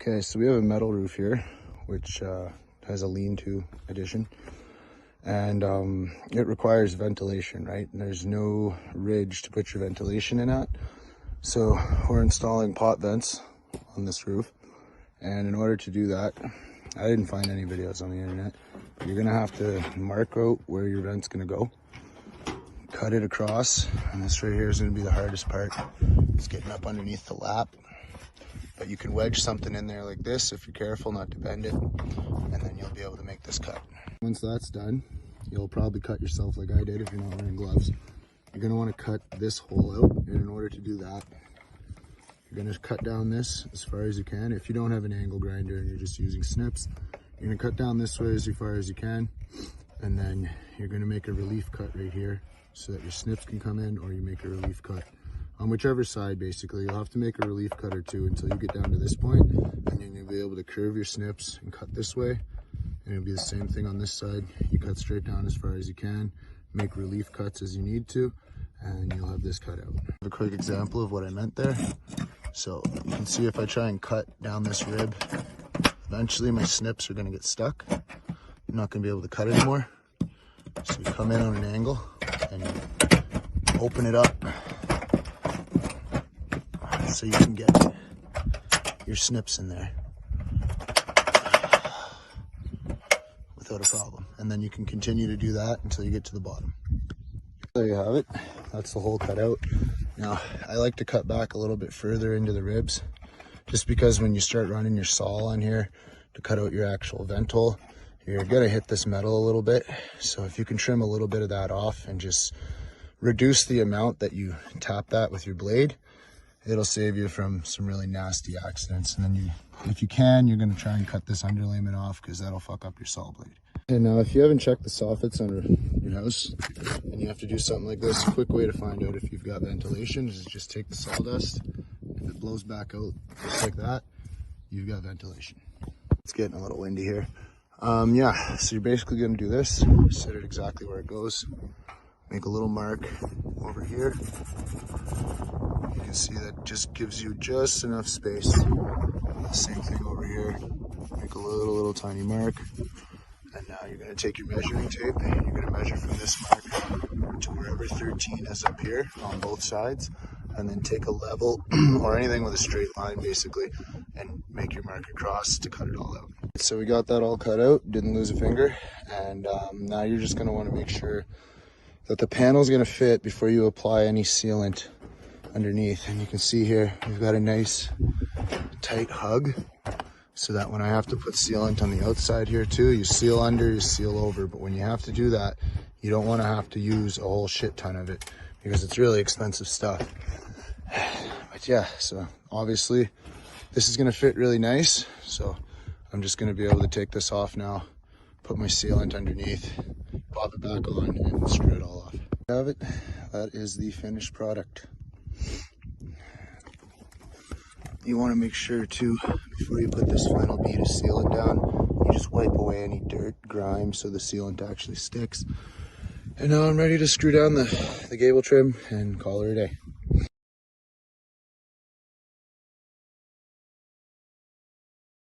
Okay, so we have a metal roof here, which has a lean-to addition, and it requires ventilation, right? And there's no ridge to put your ventilation in at. So we're installing pot vents on this roof, and in order to do that, I didn't find any videos on the internet. You're gonna have to mark out where your vent's gonna go, cut it across, and this right here is gonna be the hardest part. It's getting up underneath the lap. But you can wedge something in there like this if you're careful not to bend it, and then you'll be able to make this cut. Once that's done, you'll probably cut yourself like I did if you're not wearing gloves. You're gonna wanna cut this hole out, and in order to do that, you're gonna cut down this as far as you can. If you don't have an angle grinder and you're just using snips, you're gonna cut down this way as far as you can, and then you're gonna make a relief cut right here so that your snips can come in, or you make a relief cut on whichever side. Basically, you'll have to make a relief cut or two until you get down to this point, and then you'll be able to curve your snips and cut this way, and it'll be the same thing on this side. You cut straight down as far as you can, make relief cuts as you need to, and you'll have this cut out. A quick example of what I meant there. So you can see if I try and cut down this rib, eventually my snips are going to get stuck. I'm not going to be able to cut anymore. So you come in on an angle and you open it up so you can get your snips in there without a problem. And then you can continue to do that until you get to the bottom. There you have it. That's the hole cut out. Now, I like to cut back a little bit further into the ribs, just because when you start running your saw on here to cut out your actual vent hole, you're gonna hit this metal a little bit. So if you can trim a little bit of that off and just reduce the amount that you tap that with your blade, it'll save you from some really nasty accidents. And then if you can, you're gonna try and cut this underlayment off, because that'll fuck up your saw blade. And now if you haven't checked the soffits on your house and you have to do something like this, a quick way to find out if you've got ventilation is just take the sawdust. If it blows back out just like that, you've got ventilation. It's getting a little windy here. Yeah, so you're basically gonna do this, set it exactly where it goes, make a little mark over here. You can see that just gives you just enough space. Same thing over here, make a little tiny mark. And now you're going to take your measuring tape and you're going to measure from this mark to wherever 13 is up here on both sides, and then take a level or anything with a straight line basically and make your mark across to cut it all out. So we got that all cut out, didn't lose a finger, and now you're just going to want to make sure that the panel is going to fit before you apply any sealant underneath. And you can see here we've got a nice tight hug, so that when I have to put sealant on the outside here too, you seal under, you seal over. But when you have to do that, you don't want to have to use a whole shit ton of it, because it's really expensive stuff. But yeah, so obviously this is going to fit really nice. So I'm just going to be able to take this off now, put my sealant underneath, pop it back on, and screw it all off. Have it. That is the finished product. You want to make sure too, before you put this final bead of sealant down, you just wipe away any dirt, grime, so the sealant actually sticks. And now I'm ready to screw down the gable trim and call it a day.